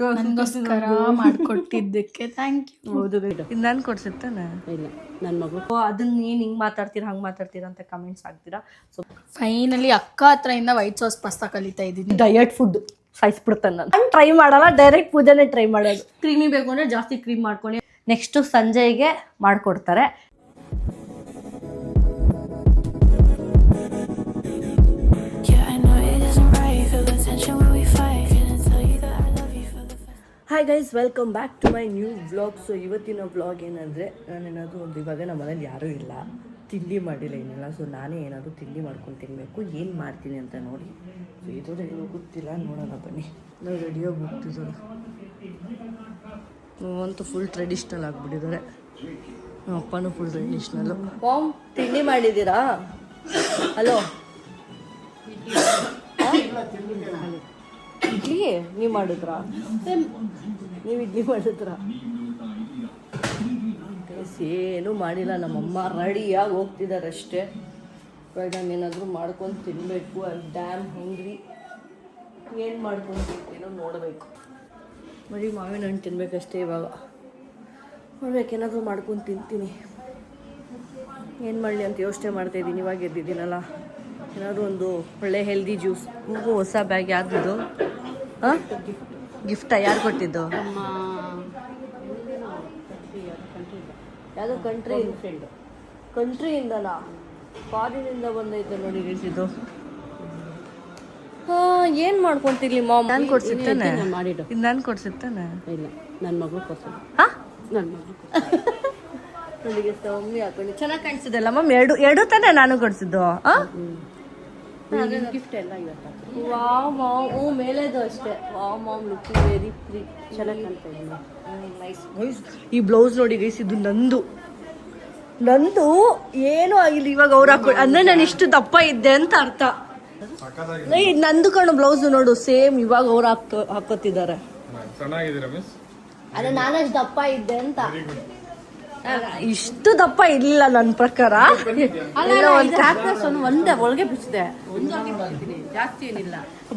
ನನಗೋಸ್ಕರ ಮಾಡ್ಕೊಟ್ಟಿದ್ದಕ್ಕೆ thank you. ಹೌದು ಇದು ನಾನು ಕೊಡ್ಸಿರ್ತಾನೆ ಇಲ್ಲ ನನ್ನ ಮಗಳು ಅದನ್ನ ಏನು ಹಿಂಗೆ ಮಾತಾಡ್ತೀರಾ ಹಂಗೆ ಮಾತಾಡ್ತೀರಾ ಅಂತ ಕಮೆಂಟ್ಸ್ ಹಾಕ್ತೀರಾ. ಸೊ ಫೈನಲಿ ಅಕ್ಕ ಹತ್ರದಿಂದ ವೈಟ್ ಸಾಸ್ ಪಾಸ್ತಾ ಕಲಿತಾ ಇದ್ದೀನಿ. ಡಯಟ್ ಫುಡ್ ಸಾಯಿಸ್ಬಿಡ್ತಾನೆ ನಾನು ಟ್ರೈ ಮಾಡಲ್ಲ, ಡೈರೆಕ್ಟ್ ಪೂಜೆನೇ ಟ್ರೈ ಮಾಡೋದು. ಕ್ರೀಮಿ ಬೇಕು ಅಂದರೆ ಜಾಸ್ತಿ ಕ್ರೀಮ್ ಮಾಡ್ಕೊಂಡು ನೆಕ್ಸ್ಟು ಸಂಜೆಗೆ ಮಾಡಿಕೊಡ್ತಾರೆ. Hi guys, welcome back to my new vlog. So ಇವತ್ತಿನ ವ್ಲಾಗ್ ಏನಂದರೆ ನಾನೇನಾದರೂ ಒಂದು ಇವಾಗ ನಮ್ಮ ಮನೇಲಿ ಯಾರೂ ಇಲ್ಲ, ತಿಂಡಿ ಮಾಡಿಲ್ಲ ಏನಿಲ್ಲ. ಸೊ ನಾನೇ ಏನಾದರೂ ತಿಂಡಿ ಮಾಡ್ಕೊಂಡು ತಿನ್ನಬೇಕು. ಏನು ಮಾಡ್ತೀನಿ ಅಂತ ನೋಡಿ. ಸೊ ಇದು ಏನೂ ಗೊತ್ತಿಲ್ಲ, ನೋಡೋಣ ಬನ್ನಿ. ನಾವು ರೆಡಿಯಾಗಿ ಹೋಗ್ತಿದ್ದಾರೆ. ನಾವಂತೂ ಫುಲ್ ಟ್ರೆಡಿಷ್ನಲ್ ಆಗಿಬಿಟ್ಟಿದ್ದಾರೆ. ನಮ್ಮ ಅಪ್ಪನೂ ಫುಲ್ ಟ್ರೆಡಿಷ್ನಲ್ಲು. ಮಾಮ್, ತಿಂಡಿ ಮಾಡಿದ್ದೀರಾ? ಹಲೋ, ಇಡ್ಲಿ ನೀವು ಮಾಡಿದ್ರಾ? ನೀವು ಇಡ್ಲಿ ಮಾಡಿದ್ರಾ? ಏನೂ ಮಾಡಿಲ್ಲ. ನಮ್ಮಮ್ಮ ರೆಡಿಯಾಗಿ ಹೋಗ್ತಿದ್ದಾರೆ ಅಷ್ಟೇ. ಇವಾಗ ನಾನು ಏನಾದರೂ ಮಾಡ್ಕೊಂಡು ತಿನ್ನಬೇಕು. ಐ ಡ್ಯಾಮ್ ಹಂಗ್ರಿ. ಏನು ಮಾಡ್ಕೊಂಡು ತಿಂತೀನೋ ನೋಡಬೇಕು. ಬರೀ ಮಾವಿನ ಹಣ್ಣು ತಿನ್ಬೇಕಷ್ಟೇ. ಇವಾಗ ನೋಡ್ಬೇಕು, ಏನಾದರೂ ಮಾಡ್ಕೊಂಡು ತಿಂತೀನಿ. ಏನು ಮಾಡಲಿ ಅಂತ ಯೋಚನೆ ಮಾಡ್ತಾಯಿದ್ದೀನಿ. ಇವಾಗ ಎದ್ದಿದ್ದೀನಲ್ಲ, ಏನಾದರೂ ಒಂದು ಒಳ್ಳೆ ಹೆಲ್ದಿ ಜ್ಯೂಸ್. ಹೂವು ಹೊಸ ಬ್ಯಾಗ್ ಯಾರ್ದು? ಹಾಂ, ಗಿಫ್ಟಾ? ಯಾರು ಕೊಟ್ಟಿದ್ದು? ಯಾವುದೋ ಕಂಟ್ರಿಯಿಂದನಾ? ಫಾರಿನಿಂದ ಬಂದೈತೆ ನೋಡಿ ಇದು. ಹಾಂ, ಏನು ಮಾಡ್ಕೊತಿರ್ಲಿ ಮಾಮ್? ನಾನು ಕೊಡ್ಸಿರ್ತಾನೆ ಮಾಡಿದ್ದು. ಇದು ನಾನು ಕೊಡ್ಸಿರ್ತಾನೆ? ಇಲ್ಲ, ನನ್ನ ಮಗಳು ಕೊಡ್ಸೋದು. ಹಾಂ, ನನ್ನ ಮಗಳು ನನಗೆ ಒಮ್ಮೆ ಹಾಕೊಂಡು ಚೆನ್ನಾಗಿ ಕಾಣಿಸಿದಲ್ಲ ಮ್ಯಾಮ್. ಎರಡು ತಾನೇ ನಾನು ಕೊಡಿಸಿದ್ದು. ಗಿಫ್ಟ್ ಎಲ್ಲ ಇವತ್ತು ವಾವ್ ಮಾಮ್. ಮೇಲೆದು ಅಷ್ಟೇ. Wow mom, looking very free. ಚೆನ್ನಾಗಿ ಕಾಣ್ತಾ ಇದೆ. Nice guys. ಈ ಬ್ಲೌಸ್ ನೋಡಿ ಗೈಸ್, ಇದು ನಂದು ಏನೂ ಆಗಿಲ್ಲ. ಇವಾಗ ಅವ್ರು ಅಂದರೆ ನಾನು ಇಷ್ಟು ದಪ್ಪ ಇದ್ದೆ ಅಂತ ಅರ್ಥ. ನಂದು ಕಣ್ಣು ಬ್ಲೌಸ್ ನೋಡು, ಸೇಮ್ ಇವಾಗ ಅವ್ರು ಹಾಕೋತಿದ್ದಾರೆ. ಅದೇ ನಾನಷ್ಟು ದಪ್ಪ ಇದ್ದೆ ಅಂತ. ಇಷ್ಟು ದಪ್ಪ ಇರ್ಲಿಲ್ಲ ನನ್ನ ಪ್ರಕಾರ. ಒಂದೇ ಒಳಗೆ ಬಿಚ್ಚಿದೆ, ಜಾಸ್ತಿ ಏನಿಲ್ಲ.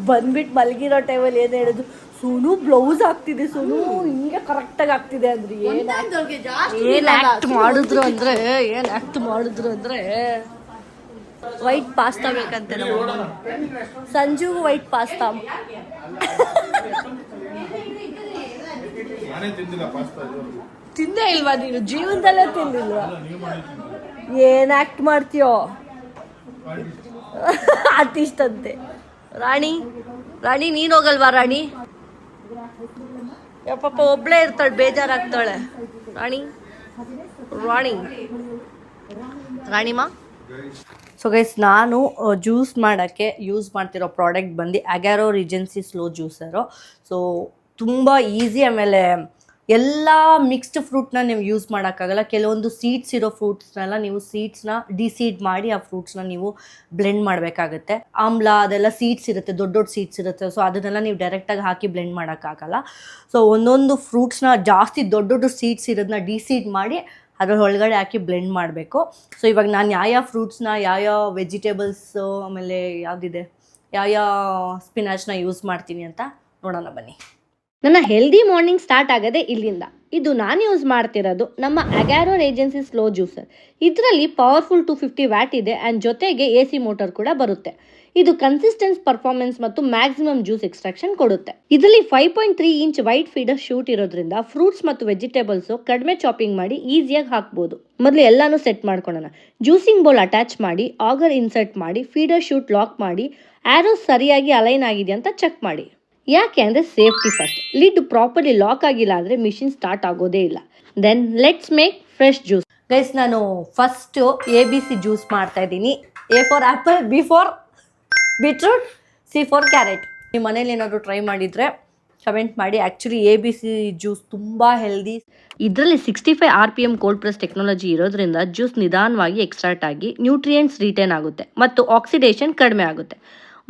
ಬಂದ್ಬಿಟ್ಟು ಮಲಗಿರೋ ಟೈಮಲ್ಲಿ ಏನು ಹೇಳೋದು, ಸೋನು ಬ್ಲೌಸ್ ಆಗ್ತಿದೆ, ಸೋನು ಹಿಂಗೆ ಕರೆಕ್ಟಾಗಿ ಆಗ್ತಿದೆ ಅಂದ್ರೆ ಏನ್ ಆಕ್ಟ್ ಮಾಡಿದ್ರು ಅಂದ್ರೆ ವೈಟ್ ಪಾಸ್ತಾ ಬೇಕಂತೆ ನಮ್ಮ ಸಂಜು. ವೈಟ್ ಪಾಸ್ತಾ ತಿಂದೇ ಇಲ್ವಾ ನೀನು? ಜೀವನದಲ್ಲೇ ತಿಂದಿಲ್ವಾ? ಏನ್ ಆಕ್ಟ್ ಮಾಡ್ತೀಯೋ? ಆರ್ಟಿಸ್ಟ್ ಅಂತೆ. ರಾಣಿ ನೀನ್ ಹೋಗಲ್ವಾ? ರಾಣಿ ಯಪ್ಪ ಒಬ್ಳೇ ಇರ್ತಾಳೆ, ಬೇಜಾರಾಗ್ತಾಳೆ. ರಾಣಿಮಾ. ಸೊ ಗೈಸ್, ನಾನು ಜ್ಯೂಸ್ ಮಾಡೋಕ್ಕೆ ಯೂಸ್ ಮಾಡ್ತಿರೋ ಪ್ರಾಡಕ್ಟ್ ಬಂದು ಅಗ್ಯಾರೋ ರಿಜೆನ್ಸಿ ಸ್ಲೋ ಜ್ಯೂಸರು. ಸೊ ತುಂಬ ಈಸಿ. ಆಮೇಲೆ ಎಲ್ಲ ಮಿಕ್ಸ್ಡ್ ಫ್ರೂಟ್ನ ನೀವು ಯೂಸ್ ಮಾಡೋಕ್ಕಾಗಲ್ಲ. ಕೆಲವೊಂದು ಸೀಡ್ಸ್ ಇರೋ ಫ್ರೂಟ್ಸ್ನೆಲ್ಲ ನೀವು ಸೀಡ್ಸ್ನ ಡಿಸೀಡ್ ಮಾಡಿ ಆ ಫ್ರೂಟ್ಸ್ನ ನೀವು ಬ್ಲೆಂಡ್ ಮಾಡಬೇಕಾಗತ್ತೆ. ಆಮ್ಲ ಅದೆಲ್ಲ ಸೀಡ್ಸ್ ಇರುತ್ತೆ, ದೊಡ್ಡ ಸೀಡ್ಸ್ ಇರುತ್ತೆ. ಸೊ ಅದನ್ನೆಲ್ಲ ನೀವು ಡೈರೆಕ್ಟಾಗಿ ಹಾಕಿ ಬ್ಲೆಂಡ್ ಮಾಡೋಕ್ಕಾಗಲ್ಲ. ಸೊ ಒಂದೊಂದು ಫ್ರೂಟ್ಸ್ನ ಜಾಸ್ತಿ ದೊಡ್ಡ ಸೀಡ್ಸ್ ಇರೋದನ್ನ ಡಿಸೀಡ್ ಮಾಡಿ ಅದ್ರ ಒಳಗಡೆ ಹಾಕಿ ಬ್ಲೆಂಡ್ ಮಾಡಬೇಕು. ಸೊ ಇವಾಗ ನಾನು ಯಾವ ಫ್ರೂಟ್ಸ್ನ, ಯಾವ ವೆಜಿಟೇಬಲ್ಸು, ಆಮೇಲೆ ಯಾವುದಿದೆ, ಯಾವ ಸ್ಪಿನಾಚ್ನ ಯೂಸ್ ಮಾಡ್ತೀನಿ ಅಂತ ನೋಡೋಣ ಬನ್ನಿ. ನನ್ನ ಹೆಲ್ದಿ ಮಾರ್ನಿಂಗ್ ಸ್ಟಾರ್ಟ್ ಆಗೋದೇ ಇಲ್ಲಿಂದ. ಇದು ನಾನು ಯೂಸ್ ಮಾಡ್ತಿರೋದು ನಮ್ಮ ಅಗ್ಯಾರೋ ಏಜೆನ್ಸಿ ಸ್ಲೋ ಜ್ಯೂಸರ್. ಇದರಲ್ಲಿ ಪವರ್ಫುಲ್ 250 ವ್ಯಾಟ್ ಇದೆ ಆ್ಯಂಡ್ ಜೊತೆಗೆ AC ಮೋಟರ್ ಕೂಡ ಬರುತ್ತೆ. ಇದು ಕನ್ಸಿಸ್ಟೆನ್ಸ್ ಪರ್ಫಾರ್ಮೆನ್ಸ್ ಮತ್ತು ಮ್ಯಾಕ್ಸಿಮಮ್ ಜ್ಯೂಸ್ ಎಕ್ಸ್ಟ್ರಾಕ್ಷನ್ ಕೊಡುತ್ತೆ. ಇದರಲ್ಲಿ 5.3 ಇಂಚ್ ವೈಟ್ ಫೀಡರ್ ಶೂಟ್ ಇರೋದ್ರಿಂದ ಫ್ರೂಟ್ಸ್ ಮತ್ತು ವೆಜಿಟೇಬಲ್ಸು ಕಡಿಮೆ ಚಾಪಿಂಗ್ ಮಾಡಿ ಈಸಿಯಾಗಿ ಹಾಕ್ಬೋದು. ಮೊದಲು ಎಲ್ಲಾನು ಸೆಟ್ ಮಾಡ್ಕೊಳ್ಳೋಣ. ಜ್ಯೂಸಿಂಗ್ ಬೌಲ್ ಅಟ್ಯಾಚ್ ಮಾಡಿ, ಆಗರ್ ಇನ್ಸರ್ಟ್ ಮಾಡಿ, ಫೀಡರ್ ಶೂಟ್ ಲಾಕ್ ಮಾಡಿ, ಆರೋಸ್ ಸರಿಯಾಗಿ ಅಲೈನ್ ಆಗಿದೆ ಅಂತ ಚೆಕ್ ಮಾಡಿ. ಯಾಕೆ ಅಂದರೆ safety first. Lid properly lock ಆಗಿಲ್ಲ ಅಂದರೆ ಮಿಷಿನ್ ಸ್ಟಾರ್ಟ್ ಆಗೋದೇ ಇಲ್ಲ. Then let's make fresh juice. Guys, ನಾನು ಫಸ್ಟು ABC ಜ್ಯೂಸ್ ಮಾಡ್ತಾ ಇದ್ದೀನಿ. A for apple, B for beetroot, C for carrot. ನಿಮ್ಮ ಮನೇಲಿ ಏನಾದರೂ ಟ್ರೈ ಮಾಡಿದರೆ ಕಮೆಂಟ್ ಮಾಡಿ. ಆ್ಯಕ್ಚುಲಿ ABC ಜ್ಯೂಸ್ ತುಂಬ ಹೆಲ್ದಿ. ಇದರಲ್ಲಿ 65 RPM ಕೋಲ್ಡ್ ಪ್ರೆಸ್ ಟೆಕ್ನಾಲಜಿ ಇರೋದ್ರಿಂದ ಜ್ಯೂಸ್ ನಿಧಾನವಾಗಿ ಎಕ್ಸ್ಟ್ರಾಕ್ಟ್ ಆಗಿ ನ್ಯೂಟ್ರಿಯೆಂಟ್ಸ್ ರಿಟೈನ್ ಆಗುತ್ತೆ ಮತ್ತು ಆಕ್ಸಿಡೇಷನ್ ಕಡಿಮೆ ಆಗುತ್ತೆ.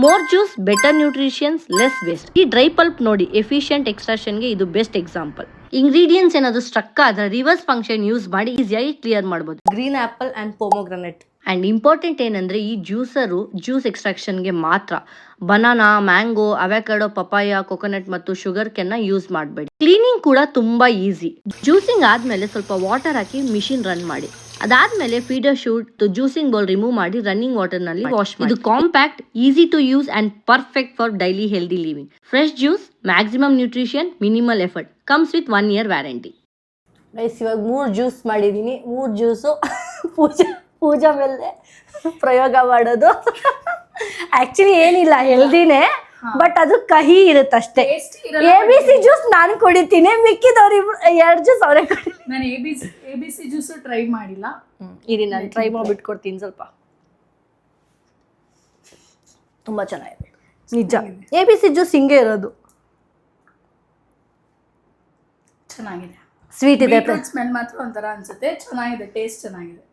More juice, better nutritions, less waste. ಈ ಡ್ರೈ ಪಲ್ಪ್ ನೋಡಿ, ಎಫಿಷಿಯಂಟ್ ಎಕ್ಸ್ಟ್ರಾಕ್ಷನ್ಗೆ ಇದು ಬೆಸ್ಟ್ ಎಕ್ಸಾಂಪಲ್. ಇಂಗ್ರೀಡಿಯೆಂಟ್ಸ್ ಏನಾದರೂ ಸ್ಟ್ರಕ್ ಆದರೆ ರಿವರ್ಸ್ ಫಂಕ್ಷನ್ ಯೂಸ್ ಮಾಡಿ ಈಸಿಯಾಗಿ ಕ್ಲಿಯರ್ ಮಾಡ್ಬೋದು. Green apple and pomegranate and important ಏನಂದರೆ ಈ ಜ್ಯೂಸರು ಜ್ಯೂಸ್ ಎಕ್ಸ್ಟ್ರಾಕ್ಷನ್ಗೆ ಮಾತ್ರ. Banana, mango, avocado, papaya, coconut ಮತ್ತು ಶುಗರ್ ಕೆನ್ನ ಯೂಸ್ ಮಾಡಬೇಡಿ. ಕ್ಲೀನಿಂಗ್ ಕೂಡ ತುಂಬ ಈಸಿ. ಜ್ಯೂಸಿಂಗ್ ಆದಮೇಲೆ ಸ್ವಲ್ಪ ವಾಟರ್ ಹಾಕಿ ಮಿಷಿನ್ ರನ್ ಮಾಡಿ. ಅದಾದಮೇಲೆ feeder chute juicing bowl remove ಮಾಡಿ ರನ್ನಿಂಗ್ ವಾಟರ್ನಲ್ಲಿ ವಾಶ್ ಮಾಡಿ. ಇದು compact, easy to use and perfect for daily healthy living. Fresh juice, maximum nutrition, minimal effort. Comes with 1 year warranty. Guys ಇವಾಗ 3 juice ಮಾಡಿದ್ದೀನಿ. 3 juice ಪೂಜಾ ಮೇಲೆ ಪ್ರಯೋಗ ಮಾಡೋದು. ಆ್ಯಕ್ಚುಲಿ ಏನಿಲ್ಲ, ಹೆಲ್ದಿನೇ, ಬಟ್ ಅದು ಕಹಿ ಇರುತ್ತಷ್ಟೇ. ABC ಜ್ಯೂಸ್ ನಾನು ಕುಡಿತೀನಿ, ಮಿಕ್ಕಿದವ್ರು 2 ಜ್ಯೂಸ್ ಅವರೇ ಕುಡಿ. ನಾನು ABC ಜ್ಯೂಸು ಟ್ರೈ ಮಾಡಿಲ್ಲ. ಇರಿ ನಾನು ಟ್ರೈ ಮಾಡಿಬಿಟ್ಟು ಕೊಡ್ತೀನಿ ಸ್ವಲ್ಪ. ತುಂಬ ಚೆನ್ನಾಗಿದೆ ನಿಜ. ABC ಜ್ಯೂಸ್ ಹಿಂಗೆ ಇರೋದು. ಚೆನ್ನಾಗಿದೆ, ಸ್ವೀಟ್ ಇದೆ, ಸ್ಮೆಲ್ ಮಾತ್ರ ಒಂಥರ ಅನ್ಸುತ್ತೆ. ಚೆನ್ನಾಗಿದೆ, ಟೇಸ್ಟ್ ಚೆನ್ನಾಗಿದೆ.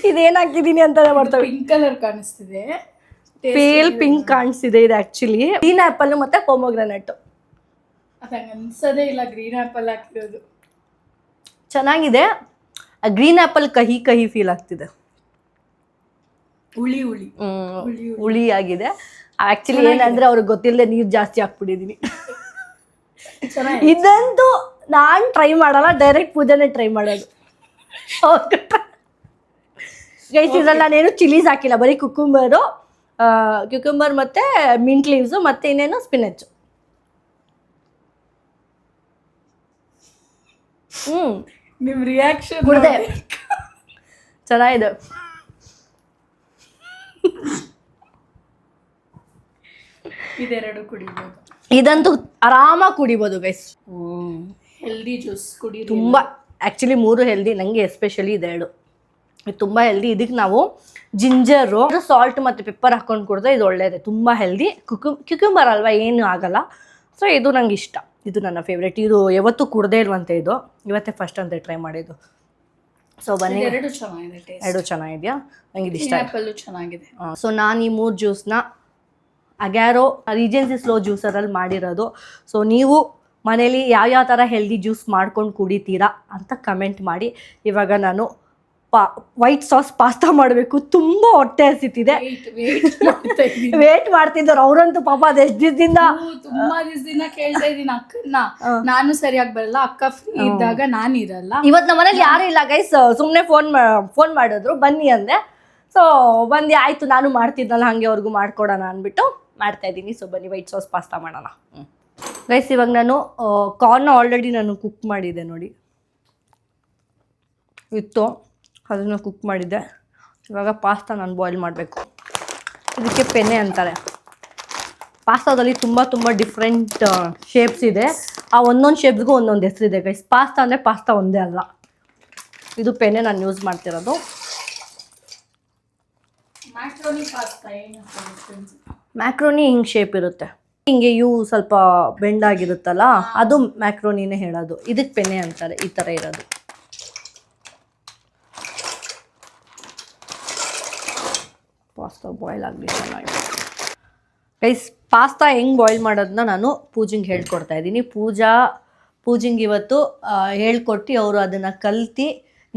ಇದೇನು ಹಾಕಿದ್ದೀನಿ ಅಂತಾನೆ ಮಾಡ್ತಾರೆ. ಪಿಂಕ್ ಕಲರ್ ಕಾಣಿಸ್ತಿದೆ, ಪೇಲ್ ಪಿಂಕ್ ಕಾಣಿಸ್ತಿದೆ. ಇದು ಆ್ಯಕ್ಚುಲಿ ಗ್ರೀನ್ ಆ್ಯಪಲ್ ಮತ್ತು ಪೊಮೊಗ್ರಾನೆಟ್. ಅದಂಗೆ ಅನ್ಸೋದೇ ಇಲ್ಲ ಗ್ರೀನ್ ಆ್ಯಪಲ್ ಹಾಕಿರೋದು. ಚೆನ್ನಾಗಿದೆ. ಗ್ರೀನ್ ಆ್ಯಪಲ್ ಕಹಿ ಕಹಿ ಫೀಲ್ ಆಗ್ತಿದೆ, ಹುಳಿ ಹುಳಿ ಆಗಿದೆ. ಆ್ಯಕ್ಚುಲಿ ಏನಂದರೆ ಅವ್ರಿಗೆ ಗೊತ್ತಿಲ್ಲದೆ ನೀರು ಜಾಸ್ತಿ ಹಾಕ್ಬಿಟ್ಟಿದ್ದೀನಿ. ಇದಂತೂ ನಾನು ಟ್ರೈ ಮಾಡಲ್ಲ, ಡೈರೆಕ್ಟ್ ಪೂಜೆನೇ ಟ್ರೈ ಮಾಡೋದು. ಗೈಸ್ ಇದ್ರಲ್ಲಿ ನಾನೇನು ಚಿಲ್ಲೀಸ್ ಹಾಕಿಲ್ಲ, ಬರೀ ಕ್ಯುಕುಂಬರ್ ಮತ್ತು ಮಿಂಟ್ ಲೀವ್ಸು ಮತ್ತು ಇನ್ನೇನು ಸ್ಪಿನಚ್ಚು. ನಿಮ್ಮ ರಿಯಾಕ್ಷನ್ ಕುಡ್ದೆ, ಚೆನ್ನಾಗಿದೆ. ಇದೆರಡು ಕುಡಿಬೋದು. ಇದಂತೂ ಆರಾಮಾಗಿ ಕುಡಿಬೋದು ಗೈಸ್. ಹೆಲ್ದಿ ಜ್ಯೂಸ್ ಕುಡಿ. ತುಂಬ ಆ್ಯಕ್ಚುಲಿ 3 ಹೆಲ್ದಿ, ನನಗೆ ಎಸ್ಪೆಷಲಿ ಇದೆರಡು ಇದು ತುಂಬ ಹೆಲ್ದಿ. ಇದಕ್ಕೆ ನಾವು ಜಿಂಜರು, ಸಾಲ್ಟ್ ಮತ್ತು ಪೆಪ್ಪರ್ ಹಾಕ್ಕೊಂಡು ಕುಡಿದ್ರೆ ಇದು ಒಳ್ಳೆಯದೇ, ತುಂಬ ಹೆಲ್ದಿ. ಕ್ಯುಕ್ಯುಂಬರ್ ಅಲ್ವಾ, ಏನು ಆಗಲ್ಲ. ಸೊ ಇದು ನಂಗೆ ಇಷ್ಟ, ಇದು ನನ್ನ ಫೇವ್ರೇಟ್. ಇದು ಯಾವತ್ತೂ ಕುಡ್ದೇ ಇರುವಂತೆ, ಇದು ಇವತ್ತೇ ಫಸ್ಟ್ ಅಂತ ಟ್ರೈ ಮಾಡಿದ್ದು. ಸೊ ಬನ್ನಿ, ಎರಡು ಚೆನ್ನಾಗಿದೆ, ಎರಡು ಚೆನ್ನಾಗಿದೆಯಾ, ನಂಗೆ ಇದು ಇಷ್ಟ. ಆ್ಯಪಲ್ಲು ಚೆನ್ನಾಗಿದೆ. ಸೊ ನಾನು ಈ 3 ಜ್ಯೂಸ್ನ ಅಗ್ಯಾರೋ ರೀಜೆನ್ಸಿ ಸ್ಲೋ ಜ್ಯೂಸರಲ್ಲಿ ಮಾಡಿರೋದು. ಸೊ ನೀವು ಮನೇಲಿ ಯಾವ್ಯಾವ ಥರ ಹೆಲ್ದಿ ಜ್ಯೂಸ್ ಮಾಡ್ಕೊಂಡು ಕುಡಿತೀರಾ ಅಂತ ಕಮೆಂಟ್ ಮಾಡಿ. ಇವಾಗ ನಾನು ವೈಟ್ ಸಾಸ್ ಪಾಸ್ತಾ ಮಾಡಬೇಕು, ತುಂಬ ಹೊಟ್ಟೆ ಹಸಿತಿದೆ. ವೇಟ್ ಮಾಡ್ತಿದ್ದಾರೆ ಅವರಂತೂ, ಪಾಪ ಅದು ಎಷ್ಟು ದಿವಸದಿಂದ, ತುಂಬಾ ದಿವಸದಿಂದ ಕೇಳ್ತಾ ಇದ್ದೀನಿ ಅಕ್ಕನ್ನ. ನಾನು ಸರಿಯಾಗಿ ಬರಲ್ಲ, ಅಕ್ಕ ಫ್ರೀ ಇದ್ದಾಗ ನಾನು ಇರಲ್ಲ. ಇವತ್ತು ನಮ್ಮ ಮನೇಲಿ ಯಾರು ಇಲ್ಲ ಗೈಸ್, ಸುಮ್ಮನೆ ಫೋನ್ ಮಾಡಿದ್ರು, ಬನ್ನಿ ಅಂದೆ. ಸೊ ಬಂದು ಆಯಿತು, ನಾನು ಮಾಡ್ತಿದ್ನಲ್ಲ ಹಾಗೆ ಅವ್ರಿಗೂ ಮಾಡ್ಕೊಡೋಣ ಅಂದ್ಬಿಟ್ಟು ಮಾಡ್ತಾ ಇದ್ದೀನಿ. ಸೊ ಬನ್ನಿ ವೈಟ್ ಸಾಸ್ ಪಾಸ್ತಾ ಮಾಡೋಣ. ಗೈಸ್ ಇವಾಗ ನಾನು ಕಾರ್ನ ಆಲ್ರೆಡಿ ನಾನು ಕುಕ್ ಮಾಡಿದ್ದೆ ನೋಡಿ, ಇತ್ತು ಅದನ್ನು ಕುಕ್ ಮಾಡಿದ್ದೆ. ಇವಾಗ ಪಾಸ್ತಾ ನಾನು ಬಾಯ್ಲ್ ಮಾಡಬೇಕು. ಇದಕ್ಕೆ ಪೆನೆ ಅಂತಾರೆ. ಪಾಸ್ತಾದಲ್ಲಿ ತುಂಬ ಡಿಫ್ರೆಂಟ್ ಶೇಪ್ಸ್ ಇದೆ. ಆ ಒಂದೊಂದು ಶೇಪ್ಸ್ಗೂ ಒಂದೊಂದು ಹೆಸರಿದೆ ಗೈಸ್. ಪಾಸ್ತಾ ಅಂದರೆ ಪಾಸ್ತಾ ಒಂದೇ ಅಲ್ಲ. ಇದು ಪೆನೆ ನಾನು ಯೂಸ್ ಮಾಡ್ತಿರೋದು. ಮ್ಯಾಕ್ರೋನಿ ಹಿಂಗೆ ಶೇಪ್ ಇರುತ್ತೆ, ಹಿಂಗೆ ಸ್ವಲ್ಪ ಬೆಂಡಾಗಿರುತ್ತಲ್ಲ, ಅದು ಮ್ಯಾಕ್ರೋನಿನೇ ಹೇಳೋದು. ಇದಕ್ಕೆ ಪೆನೆ ಅಂತಾರೆ, ಈ ಥರ ಇರೋದು. ಪಾಸ್ತಾ ಬಾಯ್ಲ್ ಆಗಲಿ ಚೆನ್ನಾಗಿ. ಗೈಸ್ ಪಾಸ್ತಾ ಹೆಂಗೆ ಬಾಯ್ಲ್ ಮಾಡೋದನ್ನ ನಾನು ಪೂಜೆಗೆ ಹೇಳ್ಕೊಡ್ತಾ ಇದ್ದೀನಿ. ಪೂಜೆಗೆ ಇವತ್ತು ಹೇಳ್ಕೊಟ್ಟು ಅವರು ಅದನ್ನು ಕಲ್ತು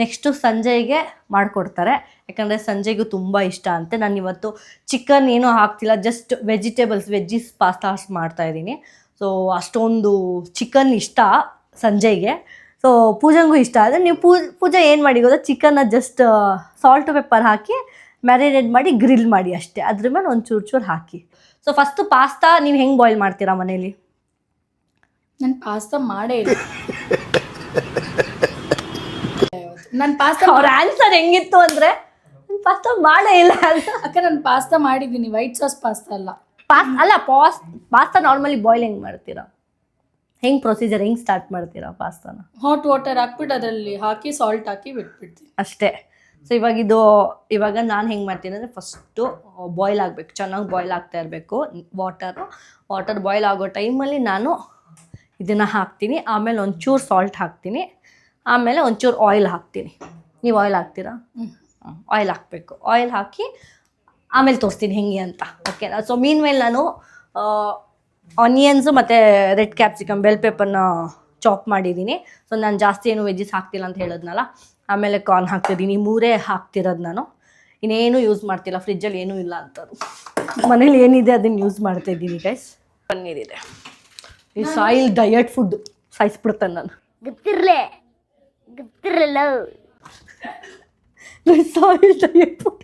ನೆಕ್ಸ್ಟು ಸಂಜೆಗೆ ಮಾಡಿಕೊಡ್ತಾರೆ. ಯಾಕಂದರೆ ಸಂಜೆಗೂ ತುಂಬ ಇಷ್ಟ ಅಂತೆ. ನಾನು ಇವತ್ತು ಚಿಕನ್ ಏನೂ ಹಾಕ್ತಿಲ್ಲ, ಜಸ್ಟ್ ವೆಜ್ಜೀಸ್ ಪಾಸ್ತಾ ಮಾಡ್ತಾಯಿದ್ದೀನಿ. ಸೊ ಅಷ್ಟೊಂದು ಚಿಕನ್ ಇಷ್ಟ ಸಂಜೆಗೆ. ಸೊ ಪೂಜೆಗೂ ಇಷ್ಟ ಆದರೆ ನೀವು ಪೂಜೆ ಏನು ಮಾಡಿ ಗೊತ್ತಾ, ಚಿಕನ್ನ ಜಸ್ಟ್ ಸಾಲ್ಟು ಪೆಪ್ಪರ್ ಹಾಕಿ ಮ್ಯಾರಿನೇಟ್ ಮಾಡಿ ಗ್ರಿಲ್ ಮಾಡಿ ಅಷ್ಟೇ. ಅದ್ರ ಮೇಲೆ ಒಂದು ಚೂರು ಹಾಕಿ. ಸೊ ಫಸ್ಟು ಪಾಸ್ತಾ ನೀವು ಹೆಂಗೆ ಬಾಯ್ಲ್ ಮಾಡ್ತೀರಾ ಮನೇಲಿ? ನಾನು ಪಾಸ್ತಾ ಮಾಡೇ ಇಲ್ಲ. ನಾನು ಪಾಸ್ತಾ, ಅವ್ರ ಆನ್ಸರ್ ಹೆಂಗಿತ್ತು ಅಂದರೆ ನಾನು ಪಾಸ್ತಾ ಮಾಡೇ ಇಲ್ಲ ಅಂತ. ಅಕ್ಕ ನಾನು ಪಾಸ್ತಾ ಮಾಡಿದ್ದೀನಿ, ವೈಟ್ ಸಾಸ್ ಪಾಸ್ತಾ ಅಲ್ಲ. ಪಾಸ್ತಾ ನಾರ್ಮಲಿ ಬಾಯ್ಲ್ ಹೆಂಗೆ ಮಾಡ್ತೀರಾ? ಹೆಂಗೆ ಪ್ರೊಸೀಜರ್, ಹೆಂಗೆ ಸ್ಟಾರ್ಟ್ ಮಾಡ್ತೀರಾ ಪಾಸ್ತಾನ? ಹಾಟ್ ವಾಟರ್ ಹಾಕ್ಬಿಟ್ಟು ಅದರಲ್ಲಿ ಹಾಕಿ ಸಾಲ್ಟ್ ಹಾಕಿ ಬಿಟ್ಬಿಡ್ತೀನಿ ಅಷ್ಟೇ. ಸೊ ಇವಾಗ ನಾನು ಹೆಂಗೆ ಮಾಡ್ತೀನಿ ಅಂದರೆ, ಫಸ್ಟು ಬಾಯ್ಲ್ ಆಗಬೇಕು, ಚೆನ್ನಾಗಿ ಬಾಯ್ಲ್ ಆಗ್ತಾ ಇರಬೇಕು ವಾಟರ್ ಬಾಯ್ಲ್ ಆಗೋ ಟೈಮಲ್ಲಿ ನಾನು ಇದನ್ನು ಹಾಕ್ತೀನಿ. ಆಮೇಲೆ ಒಂಚೂರು ಸಾಲ್ಟ್ ಹಾಕ್ತೀನಿ, ಆಮೇಲೆ ಒಂಚೂರು ಆಯಿಲ್ ಹಾಕ್ತೀನಿ. ನೀವು ಆಯಿಲ್ ಹಾಕ್ತೀರಾ? ಆಯಿಲ್ ಹಾಕಬೇಕು. ಆಯಿಲ್ ಹಾಕಿ ಆಮೇಲೆ ತೋರಿಸ್ತೀನಿ ಹೆಂಗೆ ಅಂತ, ಓಕೆನಾ? ಸೊ ಮೀನ್ ಮೇಲೆ ನಾನು ಆನಿಯನ್ಸು ಮತ್ತು ರೆಡ್ ಕ್ಯಾಪ್ಸಿಕಮ್, ಬೆಲ್ ಪೆಪ್ಪರ್ನ ಚಾಪ್ ಮಾಡಿದ್ದೀನಿ. ಸೊ ನಾನು ಜಾಸ್ತಿ ಏನು ವೆಜ್ಜಸ್ ಹಾಕ್ತಿಲ್ಲ ಅಂತ ಹೇಳಿದ್ನಲ್ಲ, ಆಮೇಲೆ ಕಾರ್ನ್ ಹಾಕ್ತಿದ್ದೀನಿ. 3 ಹಾಕ್ತಿರೋದು ನಾನು. ಇನ್ನೇನು ಯೂಸ್ ಮಾಡ್ತಿಲ್ಲ, ಫ್ರಿಜ್ಜಲ್ಲಿ ಏನೂ ಇಲ್ಲ ಅಂತಾರೆ. ಮನೇಲಿ ಏನಿದೆ ಅದನ್ನು ಯೂಸ್ ಮಾಡ್ತಾ ಇದ್ದೀನಿ ಗೈಸ್. ಪನ್ನೀರಿದೆ. ಈ ಸಾಯಿಲ್ ಡಯಟ್ ಫುಡ್ ಸಾಯಿಸ್ಬಿಡ್ತಾನೆ ನಾನು. Soil diet food.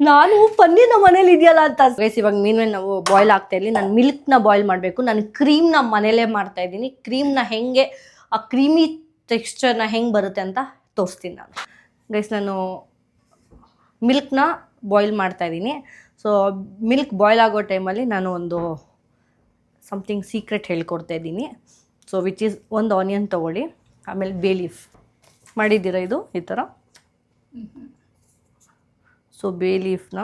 ನಾನು ಪನ್ನೀರ್ ನಮ್ಮ ಮನೇಲಿ ಇದೆಯಲ್ಲ ಅಂತ ಗೈಸ್. ಇವಾಗ ಮೀನು ನಾವು ಬಾಯ್ಲ್ ಆಗ್ತಾ ಇರಲಿ, ನಾನು ಮಿಲ್ಕ್ನ ಬಾಯ್ಲ್ ಮಾಡಬೇಕು. ನಾನು ಕ್ರೀಮ್ನ ಮನೇಲೇ ಮಾಡ್ತಾ ಇದ್ದೀನಿ. ಕ್ರೀಮ್ನ ಹೆಂಗೆ ಆ ಕ್ರೀಮಿ ಟೆಕ್ಸ್ಚರ್ನ ಹೆಂಗೆ ಬರುತ್ತೆ ಅಂತ ತೋರಿಸ್ತೀನಿ ನಾನು ಗೈಸ್. ನಾನು ಮಿಲ್ಕ್ನ ಬಾಯ್ಲ್ ಮಾಡ್ತಾಯಿದ್ದೀನಿ. ಸೊ ಮಿಲ್ಕ್ ಬಾಯ್ಲ್ ಆಗೋ ಟೈಮಲ್ಲಿ ನಾನು ಒಂದು ಸಮಥಿಂಗ್ ಸೀಕ್ರೆಟ್ ಹೇಳ್ಕೊಡ್ತಾ ಇದ್ದೀನಿ. ಸೊ ವಿಚ್ ಈಸ್ ಒಂದು ಆನಿಯನ್ ತೊಗೊಳ್ಳಿ, ಆಮೇಲೆ ಬೇ ಲೀಫ್ ಮಾಡಿದ್ದೀರಾ ಇದು ಈ ಥರ. ಸೊ ಬೇ ಲೀಫ್ನ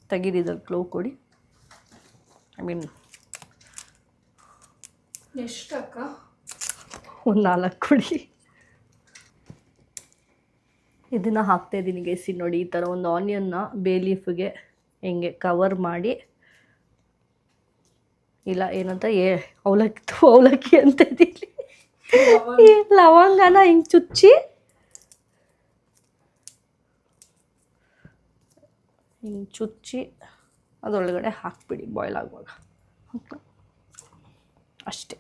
ತೆಗೀರಿದ್ರಲ್ಲಿ ಕ್ಲೋ ಕೊಡಿ. ಐ ಮೀನ್ ಎಷ್ಟಕ್ಕ? ಒಂದು 4 ಕೊಡಿ. ಇದನ್ನು ಹಾಕ್ತಾಯಿದ್ದೀನಿ ಗೈಸಿ. ನೋಡಿ ಈ ಥರ ಒಂದು ಆನಿಯನ್ನ ಬೇ ಲೀಫ್ಗೆ ಹಿಂಗೆ ಕವರ್ ಮಾಡಿ, ಇಲ್ಲ ಏನಂತ ಅವಲಕ್ಕಿ ಅಂತ ಇದ್ದೀನಿ, ಲವಂಗನ ಹಿಂಗೆ ಚುಚ್ಚಿ ಅದರೊಳಗಡೆ ಹಾಕ್ಬಿಡಿ ಬಾಯ್ಲ್ ಆಗುವಾಗ. ಅಷ್ಟೇ,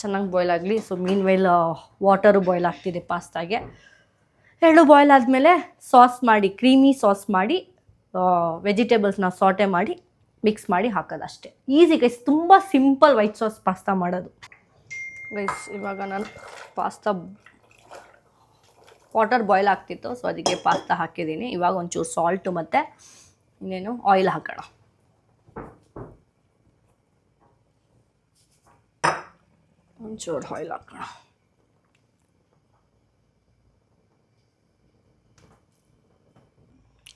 ಚೆನ್ನಾಗಿ ಬಾಯ್ಲ್ ಆಗಲಿ. So mean while water boil ಆಗ್ತಿದೆ ಪಾಸ್ತಾಗೆ. 2 ಬಾಯ್ಲ್ ಆದಮೇಲೆ ಸಾಸ್ ಮಾಡಿ, ಕ್ರೀಮಿ ಸಾಸ್ ಮಾಡಿ, ವೆಜಿಟೇಬಲ್ಸ್ನ ಸಾಟೆ ಮಾಡಿ ಮಿಕ್ಸ್ ಮಾಡಿ ಹಾಕೋದು ಅಷ್ಟೇ. ಈಸಿ ಗೈಸ್, ತುಂಬ ಸಿಂಪಲ್ ವೈಟ್ ಸಾಸ್ ಪಾಸ್ತಾ ಮಾಡೋದು ಗೈಸ್. ಇವಾಗ ನಾನು ಪಾಸ್ತಾ ವಾಟರ್ ಬಾಯ್ಲ್ ಆಗ್ತಿತ್ತು, ಸೊ ಅದಕ್ಕೆ ಪಾಸ್ತಾ ಹಾಕಿದ್ದೀನಿ. ಇವಾಗ ಒಂಚೂರು ಸಾಲ್ಟು ಮತ್ತು ಇನ್ನೇನು ಆಯಿಲ್ ಹಾಕೋಣ. ಒಂಚೂರು ಆಯಿಲ್ ಹಾಕೋಣ.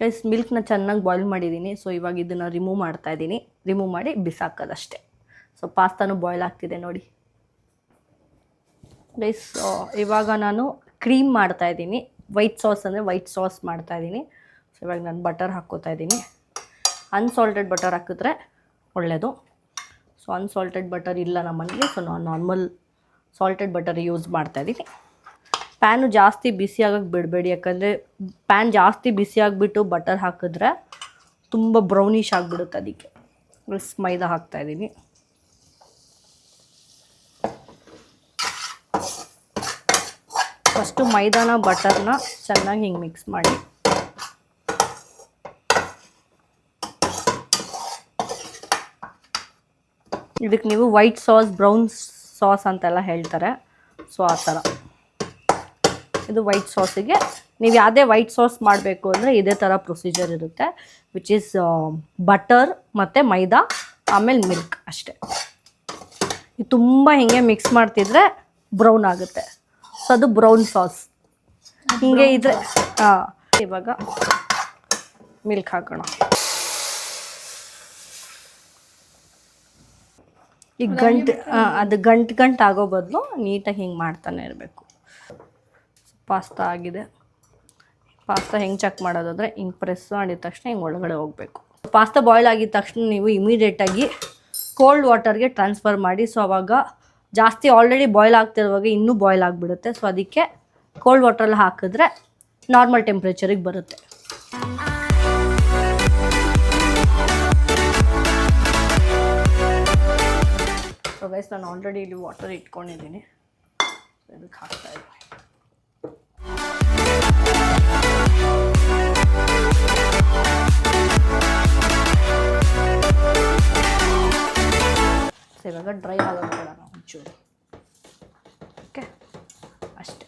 ಗೈಸ್ ಮಿಲ್ಕ್ನ ಚೆನ್ನಾಗಿ ಬಾಯ್ಲ್ ಮಾಡಿದ್ದೀನಿ. ಸೊ ಇವಾಗ ಇದನ್ನು ರಿಮೂವ್ ಮಾಡ್ತಾಯಿದ್ದೀನಿ. ರಿಮೂವ್ ಮಾಡಿ ಬಿಸಾಕೋದಷ್ಟೇ. ಸೊ ಪಾಸ್ತಾನು ಬಾಯ್ಲ್ ಆಗ್ತಿದೆ ನೋಡಿ ಗೈಸ್. ಇವಾಗ ನಾನು ಕ್ರೀಮ್ ಮಾಡ್ತಾಯಿದ್ದೀನಿ. ವೈಟ್ ಸಾಸ್ ಅಂದರೆ ವೈಟ್ ಸಾಸ್ ಮಾಡ್ತಾಯಿದ್ದೀನಿ. ಸೊ ಇವಾಗ ನಾನು ಬಟರ್ ಹಾಕ್ಕೋತಾ ಇದ್ದೀನಿ. ಅನ್ಸಾಲ್ಟೆಡ್ ಬಟರ್ ಹಾಕಿದ್ರೆ ಒಳ್ಳೆಯದು. ಸೊ ಅನ್ಸಾಲ್ಟೆಡ್ ಬಟರ್ ಇಲ್ಲ ನಮ್ಮ ಮನೇಲಿ, ಸೊ ನಾನು ನಾರ್ಮಲ್ ಸಾಲ್ಟೆಡ್ ಬಟರ್ ಯೂಸ್ ಮಾಡ್ತಾಯಿದ್ದೀನಿ. ಪ್ಯಾನು ಜಾಸ್ತಿ ಬಿಸಿ ಆಗೋಕ್ಕೆ ಬಿಡಬೇಡಿ, ಯಾಕಂದರೆ ಪ್ಯಾನ್ ಜಾಸ್ತಿ ಬಿಸಿ ಆಗಿಬಿಟ್ಟು ಬಟರ್ ಹಾಕಿದ್ರೆ ತುಂಬ ಬ್ರೌನಿಷ್ ಆಗಿಬಿಡುತ್ತೆ. ಅದಕ್ಕೆ ಮೈದಾ ಹಾಕ್ತಾಯಿದ್ದೀನಿ. ಫಸ್ಟು ಮೈದಾನ ಬಟರ್ನ ಚೆನ್ನಾಗಿ ಹಿಂಗೆ ಮಿಕ್ಸ್ ಮಾಡಿ, ಇದಕ್ಕೆ ನೀವು ವೈಟ್ ಸಾಸ್, ಬ್ರೌನ್ ಸಾಸ್ ಅಂತೆಲ್ಲ ಹೇಳ್ತಾರೆ. ಸೊ ಆ ಥರ ಇದು ವೈಟ್ ಸಾಸಿಗೆ. ನೀವು ಯಾವುದೇ ವೈಟ್ ಸಾಸ್ ಮಾಡಬೇಕು ಅಂದರೆ ಇದೇ ಥರ ಪ್ರೊಸೀಜರ್ ಇರುತ್ತೆ. ವಿಚ್ ಈಸ್ ಬಟರ್ ಮತ್ತು ಮೈದಾ ಆಮೇಲೆ ಮಿಲ್ಕ್ ಅಷ್ಟೇ. ಇದು ತುಂಬ ಹಿಂಗೆ ಮಿಕ್ಸ್ ಮಾಡ್ತಿದ್ರೆ ಬ್ರೌನ್ ಆಗುತ್ತೆ. ಸೊ ಅದು ಬ್ರೌನ್ ಸಾಸ್ ಹಿಂಗೆ ಇದ್ರೆ. ಇವಾಗ ಮಿಲ್ಕ್ ಹಾಕೋಣ. ಈಗ ಅದು ಗಂಟು ಆಗೋ ಬದಲು ನೀಟಾಗಿ ಹಿಂಗೆ ಮಾಡ್ತಾನೆ ಇರಬೇಕು. ಪಾಸ್ತಾ ಆಗಿದೆ. ಪಾಸ್ತಾ ಹೆಂಗೆ ಚೆಕ್ ಮಾಡೋದಾದರೆ ಹಿಂಗೆ ಪ್ರೆಸ್ ಮಾಡಿದ ತಕ್ಷಣ ಹಿಂಗೆ ಒಳಗಡೆ ಹೋಗಬೇಕು. ಪಾಸ್ತಾ ಬಾಯ್ಲ್ ಆಗಿದ ತಕ್ಷಣ ನೀವು ಇಮಿಡಿಯೇಟಾಗಿ ಕೋಲ್ಡ್ ವಾಟರ್ಗೆ ಟ್ರಾನ್ಸ್ಫರ್ ಮಾಡಿ. ಸೊ ಅವಾಗ ಜಾಸ್ತಿ ಆಲ್ರೆಡಿ ಬಾಯ್ಲ್ ಆಗ್ತಿರುವಾಗ ಇನ್ನೂ ಬಾಯ್ಲ್ ಆಗಿಬಿಡುತ್ತೆ. ಸೊ ಅದಕ್ಕೆ ಕೋಲ್ಡ್ ವಾಟ್ರಲ್ಲಿ ಹಾಕಿದ್ರೆ ನಾರ್ಮಲ್ ಟೆಂಪ್ರೇಚರಿಗೆ ಬರುತ್ತೆ. ಸೊ ಗೈಸ್ ನಾನು ಆಲ್ರೆಡಿ ಇಲ್ಲಿ ವಾಟರ್ ಇಟ್ಕೊಂಡಿದ್ದೀನಿ. ಇದಕ್ಕೆ ಹಾಕ್ತಾಯಿದ್ದೀನಿ. ಸೊ ಇವಾಗ ಡ್ರೈ ಆಗೋದು ಬೇಡ ನಾವು ಒಂಚೂರು. ಓಕೆ ಅಷ್ಟೆ.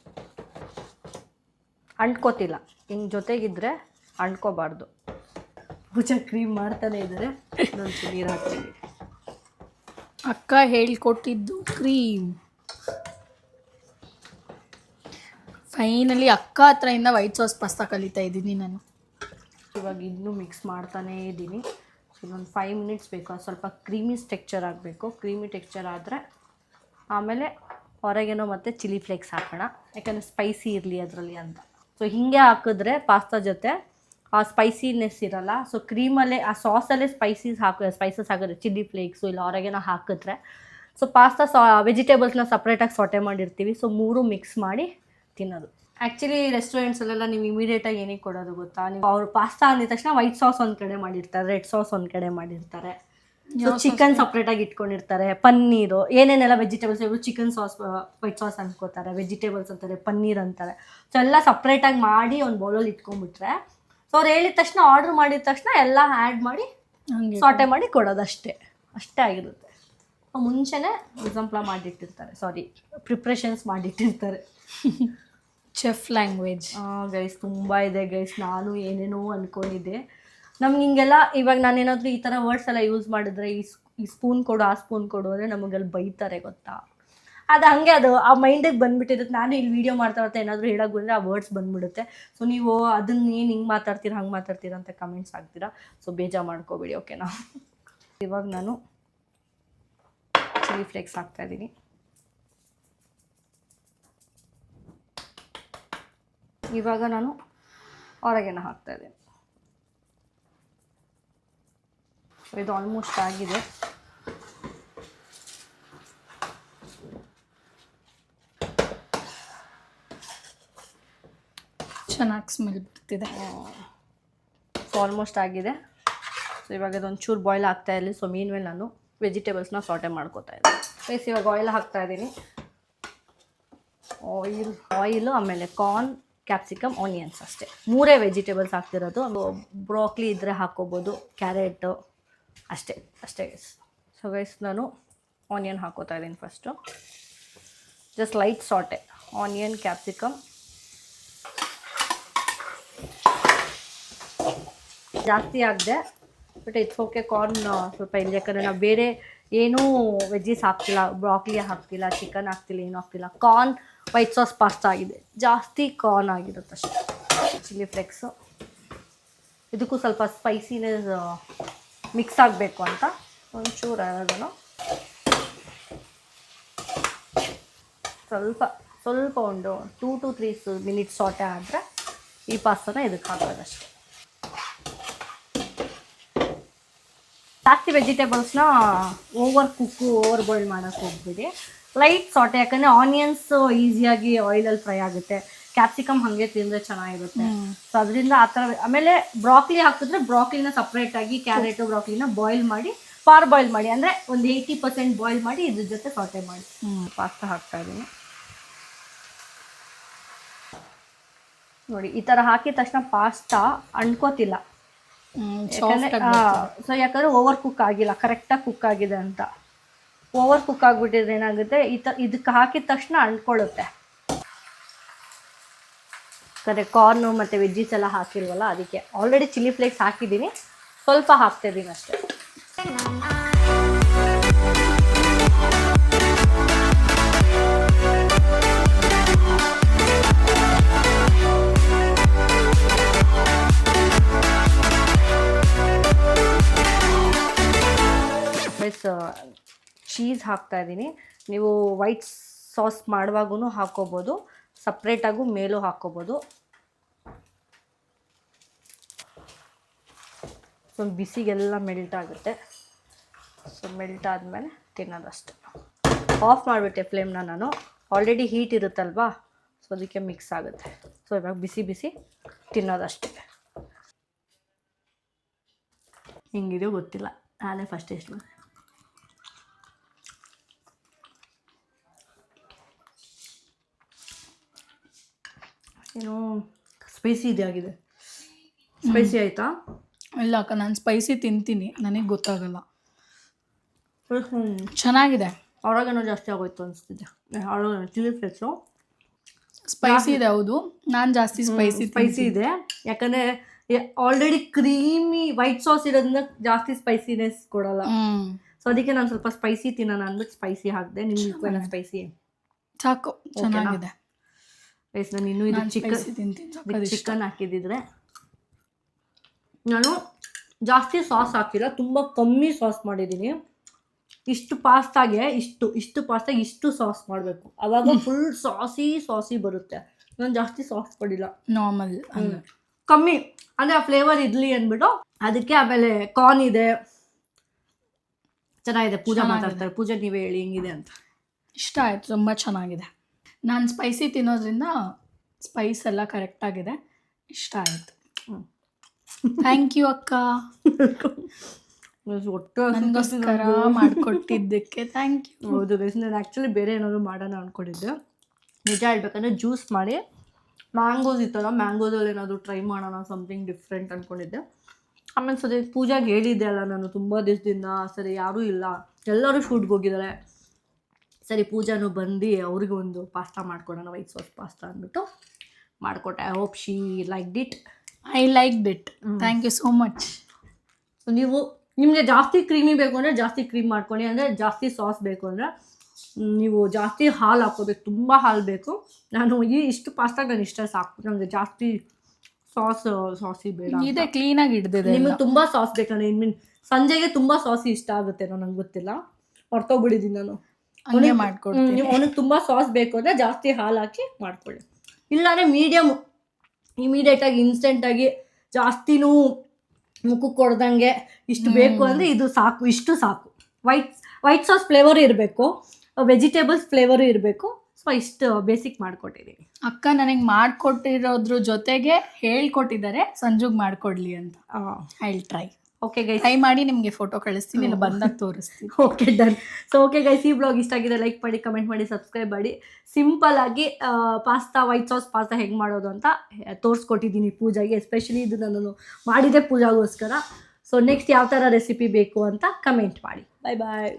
ಅಂಟ್ಕೋತಿಲ್ಲ, ಹಿಂಗೆ ಜೊತೆಗಿದ್ರೆ ಅಂಟ್ಕೋಬಾರ್ದು. ಪೂಜಾ ಕ್ರೀಮ್ ಮಾಡ್ತಾನೆ ಇದ್ದಾರೆ. ಒಂಚೂರು ನೀರು ಹಾಕ್ತೀನಿ. ಅಕ್ಕ ಹೇಳ್ಕೊಟ್ಟಿದ್ದು ಕ್ರೀಮ್. ಫೈನಲಿ ಅಕ್ಕ ಹತ್ರದಿಂದ ವೈಟ್ ಸಾಸ್ ಪಾಸ್ತಾ ಕಲಿತಾ ಇದ್ದೀನಿ ನಾನು. ಇವಾಗ ಇನ್ನೂ ಮಿಕ್ಸ್ ಮಾಡ್ತಾನೇ ಇದ್ದೀನಿ. ಸೊ ಇನ್ನೊಂದು 5 ಮಿನಿಟ್ಸ್ ಬೇಕು. ಸ್ವಲ್ಪ ಕ್ರೀಮಿ ಟೆಕ್ಸ್ಚರ್ ಆಗಬೇಕು. ಕ್ರೀಮಿ ಟೆಕ್ಸ್ಚರ್ ಆದರೆ ಆಮೇಲೆ ಹೊರಗೇನೋ ಮತ್ತು ಚಿಲ್ಲಿ ಫ್ಲೇಕ್ಸ್ ಹಾಕೋಣ, ಯಾಕಂದರೆ ಸ್ಪೈಸಿ ಇರಲಿ ಅದರಲ್ಲಿ ಅಂತ. ಸೊ ಹೀಗೆ ಹಾಕಿದ್ರೆ ಪಾಸ್ತಾ ಜೊತೆ ಆ ಸ್ಪೈಸಿನೆಸ್ ಇರೋಲ್ಲ. ಸೊ ಕ್ರೀಮಲ್ಲೇ ಆ ಸಾಸಲ್ಲೇ ಸ್ಪೈಸಸ್ ಹಾಕಿದ್ರೆ ಚಿಲ್ಲಿ ಫ್ಲೇಕ್ಸು ಇಲ್ಲ ಹೊರಗೇನೋ ಹಾಕಿದ್ರೆ ಸೊ ಪಾಸ್ತಾ ವೆಜಿಟೇಬಲ್ಸ್ನ ಸಪ್ರೇಟಾಗಿ ಸಾಟೆ ಮಾಡಿರ್ತೀವಿ. ಸೊ 3 ಮಿಕ್ಸ್ ಮಾಡಿ ತಿನ್ನೋದು. ಆ್ಯಕ್ಚುಲಿ ರೆಸ್ಟೋರೆಂಟ್ಸಲ್ಲೆಲ್ಲ ನೀವು ಇಮಿಡಿಯೇಟಾಗಿ ಏನಕ್ಕೆ ಕೊಡೋದು ಗೊತ್ತಾ, ನೀವು ಅವ್ರು ಪಾಸ್ತಾ ಅಂದಿದ ತಕ್ಷಣ ವೈಟ್ ಸಾಸ್ ಒಂದು ಕಡೆ ಮಾಡಿರ್ತಾರೆ, ರೆಡ್ ಸಾಸ್ ಒಂದು ಕಡೆ ಮಾಡಿರ್ತಾರೆ, ಚಿಕನ್ ಸಪ್ರೇಟಾಗಿ ಇಟ್ಕೊಂಡಿರ್ತಾರೆ, ಪನ್ನೀರು ಏನೇನೆಲ್ಲ ವೆಜಿಟೇಬಲ್ಸ್ ಇವರು ಚಿಕನ್ ಸಾಸ್ ವೈಟ್ ಸಾಸ್ ಅನ್ಕೋತಾರೆ, ವೆಜಿಟೇಬಲ್ಸ್ ಅಂತಾರೆ, ಪನ್ನೀರ್ ಅಂತಾರೆ. ಸೊ ಎಲ್ಲ ಸಪ್ರೇಟಾಗಿ ಮಾಡಿ ಒಂದು ಬೌಲಲ್ಲಿ ಇಟ್ಕೊಂಡ್ಬಿಟ್ರೆ ಸೊ ಅವ್ರು ಹೇಳಿದ ತಕ್ಷಣ ಆರ್ಡ್ರ್ ಮಾಡಿದ ತಕ್ಷಣ ಎಲ್ಲ ಆ್ಯಡ್ ಮಾಡಿ ಸಾಟೆ ಮಾಡಿ ಕೊಡೋದು ಅಷ್ಟೇ ಆಗಿರುತ್ತೆ. ಮುಂಚೆನೇ ಎಕ್ಸಾಂಪಲ್ ಮಾಡಿಟ್ಟಿರ್ತಾರೆ, ಸಾರಿ ಪ್ರಿಪ್ರೇಷನ್ಸ್ ಮಾಡಿಟ್ಟಿರ್ತಾರೆ. ಚೆಫ್ ಲ್ಯಾಂಗ್ವೇಜ್ ಗೈಸ್ ತುಂಬ ಇದೆ ಗೈಸ್. ನಾನು ಏನೇನೋ ಅಂದ್ಕೊಂಡಿದ್ದೆ. ನಮ್ಗೆ ಹಿಂಗೆಲ್ಲ ಇವಾಗ ನಾನೇನಾದರೂ ಈ ಥರ ವರ್ಡ್ಸ್ ಎಲ್ಲ ಯೂಸ್ ಮಾಡಿದ್ರೆ ಈ ಸ್ಪೂನ್ ಕೊಡು ಆ ಸ್ಪೂನ್ ಕೊಡು ಅಂದರೆ ನಮಗಲ್ಲಿ ಬೈತಾರೆ ಗೊತ್ತಾ. ಅದು ಹಾಗೆ ಅದು ಆ ಮೈಂಡಿಗೆ ಬಂದುಬಿಟ್ಟಿರುತ್ತೆ. ನಾನು ಇಲ್ಲಿ ವೀಡಿಯೋ ಮಾಡ್ತಾ ಏನಾದರೂ ಹೇಳೋಕೆ ಬಂದರೆ ಆ ವರ್ಡ್ಸ್ ಬಂದುಬಿಡುತ್ತೆ. ಸೊ ನೀವು ಅದನ್ನ ಏನು ಹಿಂಗೆ ಮಾತಾಡ್ತೀರಾ ಹಂಗೆ ಮಾತಾಡ್ತೀರಾ ಅಂತ ಕಮೆಂಟ್ಸ್ ಆಗ್ತೀರಾ. ಸೊ ಬೇಜಾರು ಮಾಡ್ಕೋಬೇಡಿ, ಓಕೆನಾ. ಇವಾಗ ನಾನು ಚಿಲ್ಲಿ ಫ್ಲೇಕ್ಸ್ ಹಾಕ್ತಾಯಿದ್ದೀನಿ. ಇವಾಗ ನಾನು ಆರೆಗಾನೋ ಹಾಕ್ತಾಯಿದ್ದೀನಿ. ಇದು ಆಲ್ಮೋಸ್ಟ್ ಆಗಿದೆ. ಚೆನ್ನಾಗಿ ಸ್ಮೆಲ್ ಬರ್ತಿದೆ. ಸೊ ಆಲ್ಮೋಸ್ಟ್ ಆಗಿದೆ. ಸೊ ಇವಾಗ ಇದೊಂದು ಚೂರು ಬಾಯ್ಲ್ ಆಗ್ತಾಯಿರಲಿ. ಸೊ ಮೀನ್ಮೇಲೆ ನಾನು ವೆಜಿಟೇಬಲ್ಸ್ನ ಸಾಟೆ ಮಾಡ್ಕೋತಾ ಇದ್ದೀನಿ. ಪ್ಲಸ್ ಇವಾಗ ಆಯಿಲ್ ಹಾಕ್ತಾಯಿದ್ದೀನಿ. ಆಯಿಲು ಆಮೇಲೆ ಕಾರ್ನ್, ಕ್ಯಾಪ್ಸಿಕಮ್, ಆನಿಯನ್ಸ್ ಅಷ್ಟೇ, 3 ವೆಜಿಟೇಬಲ್ಸ್ ಹಾಕ್ತಿರೋದು. ಬ್ರೋಕ್ಲಿ ಇದ್ದರೆ ಹಾಕ್ಕೋಬೋದು, ಕ್ಯಾರೆಟು, ಅಷ್ಟೇ ಗೈಸ್. ಸೊ ಗೈಸ್ ನಾನು ಆನಿಯನ್ ಹಾಕೋತಾ ಇದ್ದೀನಿ first. Just light sauté, onion, capsicum. ಜಾಸ್ತಿ ಆಗದೆ ಬಟ್ ಇಟ್ಸ್ ಓಕೆ. ಕಾರ್ನ್ ಸ್ವಲ್ಪ ಇಲ್ಲಿ, ಯಾಕಂದರೆ ನಾವು ಬೇರೆ ಏನೂ ವೆಜ್ಜೀಸ್ ಹಾಕ್ತಿಲ್ಲ, ಬ್ರಾಕ್ಲಿ ಹಾಕ್ತಿಲ್ಲ, ಚಿಕನ್ ಹಾಕ್ತಿಲ್ಲ, ಏನೂ ಹಾಕ್ತಿಲ್ಲ. ಕಾರ್ನ್ ವೈಟ್ ಸಾಸ್ ಪಾಸ್ತಾ ಆಗಿದೆ, ಜಾಸ್ತಿ ಕಾರ್ನ್ ಆಗಿರುತ್ತೆ ಅಷ್ಟೇ. ಚಿಲ್ಲಿ ಫ್ಲೇಕ್ಸು ಇದಕ್ಕೂ ಸ್ವಲ್ಪ ಸ್ಪೈಸಿನೆಸ್ ಮಿಕ್ಸ್ ಆಗಬೇಕು ಅಂತ ಒಂಚೂರು ಅದನ್ನು ಸ್ವಲ್ಪ ಒಂದು 2 to 3 ಮಿನಿಟ್ಸ್ ಸಾಟೆ ಆದರೆ ಈ ಪಾಸ್ತಾನ ಇದಕ್ಕೆ ಹಾಕೋದಷ್ಟೇ. ಜಾಸ್ತಿ ವೆಜಿಟೇಬಲ್ಸ್ನ ಓವರ್ ಬಾಯ್ಲ್ ಮಾಡೋಕ್ಕೆ ಹೋಗ್ಬಿಡಿ. ಲೈಟ್ ಸಾಟೆ, ಯಾಕಂದರೆ ಆನಿಯನ್ಸ್ ಈಸಿಯಾಗಿ ಆಯಿಲಲ್ಲಿ ಫ್ರೈ ಆಗುತ್ತೆ, ಕ್ಯಾಪ್ಸಿಕಮ್ ಹಾಗೆ ತಿಂದರೆ ಚೆನ್ನಾಗಿರುತ್ತೆ. ಸೊ ಅದರಿಂದ ಆ ಥರ. ಆಮೇಲೆ ಬ್ರಾಕ್ಲಿ ಹಾಕಿದ್ರೆ ಬ್ರಾಕ್ಲಿನ ಸಪ್ರೇಟಾಗಿ, ಕ್ಯಾರೆಟು ಬ್ರಾಕ್ಲಿನ ಬಾಯ್ಲ್ ಮಾಡಿ, ಬಾಯ್ಲ್ ಮಾಡಿ, ಅಂದರೆ ಒಂದು 80% ಬಾಯ್ಲ್ ಮಾಡಿ ಇದ್ರ ಜೊತೆ ಸಾಟೆ ಮಾಡಿ. ಪಾಸ್ತಾ ಹಾಕ್ತಾ ಇದ್ದೀನಿ ನೋಡಿ. ಈ ಥರ ಹಾಕಿದ ತಕ್ಷಣ ಪಾಸ್ತಾ ಅಂಟ್ಕೋತಿಲ್ಲ. ಸೊ ಯಾಕಂದರೆ ಓವರ್ ಕುಕ್ ಆಗಿಲ್ಲ, ಕರೆಕ್ಟಾಗಿ ಕುಕ್ ಆಗಿದೆ ಅಂತ. ಓವರ್ ಕುಕ್ ಆಗಿಬಿಟ್ಟಿದ್ರೆ ಏನಾಗುತ್ತೆ, ಇದಕ್ಕೆ ಹಾಕಿದ ತಕ್ಷಣ ಅಂಟ್ಕೊಳ್ಳುತ್ತೆ. ಯಾಕಂದರೆ ಕಾರ್ನು ಮತ್ತು ವೆಜ್ಜೀಸ್ ಎಲ್ಲ ಹಾಕಿಲ್ವಲ್ಲ, ಅದಕ್ಕೆ. ಆಲ್ರೆಡಿ ಚಿಲ್ಲಿ ಫ್ಲೇಕ್ಸ್ ಹಾಕಿದ್ದೀನಿ, ಸ್ವಲ್ಪ ಹಾಕ್ತಾಯಿದ್ದೀನಿ ಅಷ್ಟೇ. ಚೀಸ್ ಹಾಕ್ತಾ ಇದ್ದೀನಿ. ನೀವು ವೈಟ್ ಸಾಸ್ ಮಾಡುವಾಗೂ ಹಾಕ್ಕೋಬೋದು, ಸಪ್ರೇಟಾಗೂ ಮೇಲೂ ಹಾಕ್ಕೋಬೋದು. ಸೊ ಬಿಸಿಗೆಲ್ಲ ಮೆಲ್ಟ್ ಆಗುತ್ತೆ. ಸೊ ಮೆಲ್ಟ್ ಆದಮೇಲೆ ತಿನ್ನೋದಷ್ಟೆ. ಆಫ್ ಮಾಡಿಬಿಟ್ಟೆ ಫ್ಲೇಮ್ನ ನಾನು. ಆಲ್ರೆಡಿ ಹೀಟ್ ಇರುತ್ತಲ್ವಾ, ಸೊ ಅದಕ್ಕೆ ಮಿಕ್ಸ್ ಆಗುತ್ತೆ. ಸೊ ಇವಾಗ ಬಿಸಿ ತಿನ್ನೋದಷ್ಟೇ. ಹಿಂಗಿದೆಯೋ ಗೊತ್ತಿಲ್ಲ, ನಾನೇ ಫಸ್ಟ್ ಟೇಸ್ಟ್ ಮಾಡಿ. ಏನೋ ಸ್ಪೈಸಿ ಆಗಿದೆ. ಸ್ಪೈಸಿ ಆಯಿತಾ? ಇಲ್ಲ ಅಕ್ಕ, ನಾನು ಸ್ಪೈಸಿ ತಿಂತೀನಿ, ನನಗೆ ಗೊತ್ತಾಗಲ್ಲ. ಚೆನ್ನಾಗಿದೆ. ಆರೆಗಾನೋ ಜಾಸ್ತಿ ಆಗೋಯ್ತು ಅನಿಸ್ತಿದೆ. ಚಿಲ್ಲಿ ಫ್ಲೇಕ್ಸು ಸ್ಪೈಸಿ ಇದೆ, ಹೌದು. ನಾನು ಜಾಸ್ತಿ ಸ್ಪೈಸಿ ಇದೆ, ಯಾಕಂದರೆ ಆಲ್ರೆಡಿ ಕ್ರೀಮಿ ವೈಟ್ ಸಾಸ್ ಇರೋದ್ರಿಂದ ಜಾಸ್ತಿ ಸ್ಪೈಸಿನೆಸ್ ಕೊಡಲ್ಲ. ಸೊ ಅದಕ್ಕೆ ನಾನು ಸ್ವಲ್ಪ ಸ್ಪೈಸಿ ತಿನ್ನೋಣ ಅಂದ್ಬಿಟ್ಟು ಸ್ಪೈಸಿ ಹಾಕಿದೆ. ನಿಮ್ಗೆ ಸ್ಪೈಸಿ ಸಾಕು, ಚೆನ್ನಾಗಿದೆ. ನಾನು ಇನ್ನೂ ಇದು ಚಿಕನ್ ಹಾಕಿದ್ದಿದ್ರೆ ನಾನು ಜಾಸ್ತಿ ಸಾಸ್ ಹಾಕಿಲ್ಲ, ತುಂಬ ಕಮ್ಮಿ ಸಾಸ್ ಮಾಡಿದ್ದೀನಿ. ಇಷ್ಟು ಪಾಸ್ತಾಗೆ ಇಷ್ಟು ಸಾಸ್ ಮಾಡಬೇಕು, ಆವಾಗ ಫುಲ್ ಸಾಸಿ ಬರುತ್ತೆ. ನಾನು ಜಾಸ್ತಿ ಸಾಸ್ ಪಡಿಲ್ಲ, ನಾರ್ಮಲ್ ಕಮ್ಮಿ, ಅಂದರೆ ಆ ಫ್ಲೇವರ್ ಇರಲಿ ಅಂದ್ಬಿಟ್ಟು ಅದಕ್ಕೆ. ಆಮೇಲೆ ಕಾರ್ನ್ ಇದೆ, ಚೆನ್ನಾಗಿದೆ. ಪೂಜಾ ಮಾತಾಡ್ತಾರೆ, ಪೂಜಾ ನೀವೇ ಹೇಳಿ ಹೆಂಗಿದೆ ಅಂತ. ಇಷ್ಟ ಆಯಿತು, ತುಂಬ ಚೆನ್ನಾಗಿದೆ. ನಾನು ಸ್ಪೈಸಿ ತಿನ್ನೋದ್ರಿಂದ ಸ್ಪೈಸ್ ಎಲ್ಲ ಕರೆಕ್ಟ್ ಆಗಿದೆ, ಇಷ್ಟ ಆಯಿತು. ಥ್ಯಾಂಕ್ ಯು ಅಕ್ಕ, ಒಟ್ಟು ನನಗೋಸ್ಕರ ಮಾಡಿಕೊಟ್ಟಿದ್ದಕ್ಕೆ ಥ್ಯಾಂಕ್ ಯು. ಹೌದು ಗೈಸ್, ನಾನು ಆ್ಯಕ್ಚುಲಿ ಬೇರೆ ಏನಾದ್ರು ಮಾಡೋಣ ಅಂದ್ಕೊಂಡಿದ್ದೆ. ನಿಜ ಹೇಳ್ಬೇಕಂದ್ರೆ ಜ್ಯೂಸ್ ಮಾಡಿ ಮ್ಯಾಂಗೋಸ್ ಇತ್ತಲ್ಲ, ಮ್ಯಾಂಗೋದಲ್ಲಿ ಏನಾದರೂ ಟ್ರೈ ಮಾಡೋಣ ಸಮಥಿಂಗ್ ಡಿಫ್ರೆಂಟ್ ಅಂದ್ಕೊಂಡಿದ್ದೆ. ಆಮೇಲೆ ಸರಿ ಪೂಜಾಗೆ ಹೇಳಿದ್ದೆ ಅಲ್ಲ ನಾನು ತುಂಬ ದಿವಸದಿಂದ, ಸರಿ ಯಾರೂ ಇಲ್ಲ, ಎಲ್ಲರೂ ಶೂಟ್ಗೆ ಹೋಗಿದ್ದಾರೆ, ಸರಿ ಪೂಜಾನು ಬಂದು ಅವ್ರಿಗೆ ಒಂದು ಪಾಸ್ತಾ ಮಾಡ್ಕೊಡೋಣ, ವೈಟ್ ಸಾಸ್ ಪಾಸ್ತಾ ಅಂದ್ಬಿಟ್ಟು ಮಾಡಿಕೊಟ್ಟೆ. I hope she like it. I like it, thank you so much. ನೀವು ನಿಮಗೆ ಜಾಸ್ತಿ ಕ್ರೀಮಿ ಬೇಕು ಅಂದರೆ ಜಾಸ್ತಿ ಕ್ರೀಮ್ ಮಾಡ್ಕೊಳ್ಳಿ, ಅಂದರೆ ಜಾಸ್ತಿ ಸಾಸ್ ಬೇಕು ಅಂದರೆ ನೀವು ಜಾಸ್ತಿ ಹಾಲು ಹಾಕ್ಕೋಬೇಕು, ತುಂಬ ಹಾಲು ಬೇಕು. ನಾನು ಇಷ್ಟು ಪಾಸ್ತಾಗ ನಾನು ಇಷ್ಟ ಸಾಕು, ನನಗೆ ಜಾಸ್ತಿ ಸಾಸಿ ಬೇಡ. ಇದೆ ಕ್ಲೀನಾಗಿ ಹಿಡ್ದಿದೆ. ನಿಮಗೆ ತುಂಬ ಸಾಸ್ ಬೇಕಂದ್ರೆ ಸಂಜೆಗೆ ತುಂಬ ಸಾಸಿ ಇಷ್ಟ ಆಗುತ್ತೇನೋ, ನಂಗೆ ಗೊತ್ತಿಲ್ಲ, ಹೊರ್ತೋಗ್ಬಿಟ್ಟಿದ್ದೀನಿ ನಾನು. ಹಂಗೆ ಮಾಡ್ಕೊಡ್ತೀನಿ. ಅವನಿಗೆ ತುಂಬ ಸಾಸ್ ಬೇಕು ಅಂದರೆ ಜಾಸ್ತಿ ಹಾಲು ಹಾಕಿ ಮಾಡ್ಕೊಳ್ಳಿ, ಇಲ್ಲಾಂದರೆ ಮೀಡಿಯಮ್ ಇಮಿಡಿಯೇಟಾಗಿ ಇನ್ಸ್ಟೆಂಟಾಗಿ ಜಾಸ್ತಿನೂ ಮುಖಕ್ಕೆ ಕೊಡ್ದಂಗೆ ಇಷ್ಟು ಬೇಕು ಅಂದರೆ ಇದು ಸಾಕು, ಇಷ್ಟು ಸಾಕು. ವೈಟ್ ಸಾಸ್ ಫ್ಲೇವರು ಇರಬೇಕು, ವೆಜಿಟೇಬಲ್ಸ್ ಫ್ಲೇವರು ಇರಬೇಕು. ಸೊ ಇಷ್ಟು ಬೇಸಿಕ್ ಮಾಡಿಕೊಟ್ಟಿದ್ದೀನಿ. ಅಕ್ಕ ನನಗೆ ಮಾಡಿಕೊಟ್ಟಿರೋದ್ರ ಜೊತೆಗೆ ಹೇಳ್ಕೊಟ್ಟಿದ್ದಾರೆ ಸಂಜುಗೆ ಮಾಡಿಕೊಡ್ಲಿ ಅಂತ. I will try. Okay guys, try ಮಾಡಿ ನಿಮಗೆ ಫೋಟೋ ಕಳಿಸ್ತೀನಿ, ಇಲ್ಲ ಬಂದಾಗ ತೋರಿಸ್ತೀನಿ. Okay done. So okay guys, ಈ ಬ್ಲಾಗ್ ಇಷ್ಟ ಆಗಿದೆ ಲೈಕ್ ಮಾಡಿ, ಕಮೆಂಟ್ ಮಾಡಿ, ಸಬ್ಸ್ಕ್ರೈಬ್ ಮಾಡಿ. ಸಿಂಪಲ್ ಆಗಿ ಪಾಸ್ತಾ, ವೈಟ್ ಸಾಸ್ ಪಾಸ್ತಾ ಹೆಂಗೆ ಮಾಡೋದು ಅಂತ ತೋರಿಸ್ಕೊಟ್ಟಿದ್ದೀನಿ ಪೂಜಾಗೆ. ಎಸ್ಪೆಷಲಿ ಇದು ನಾನು ಮಾಡಿದೆ ಪೂಜಾಗೋಸ್ಕರ. ಸೊ ನೆಕ್ಸ್ಟ್ ಯಾವ ಥರ ರೆಸಿಪಿ ಬೇಕು ಅಂತ ಕಮೆಂಟ್ ಮಾಡಿ. ಬಾಯ್ ಬಾಯ್.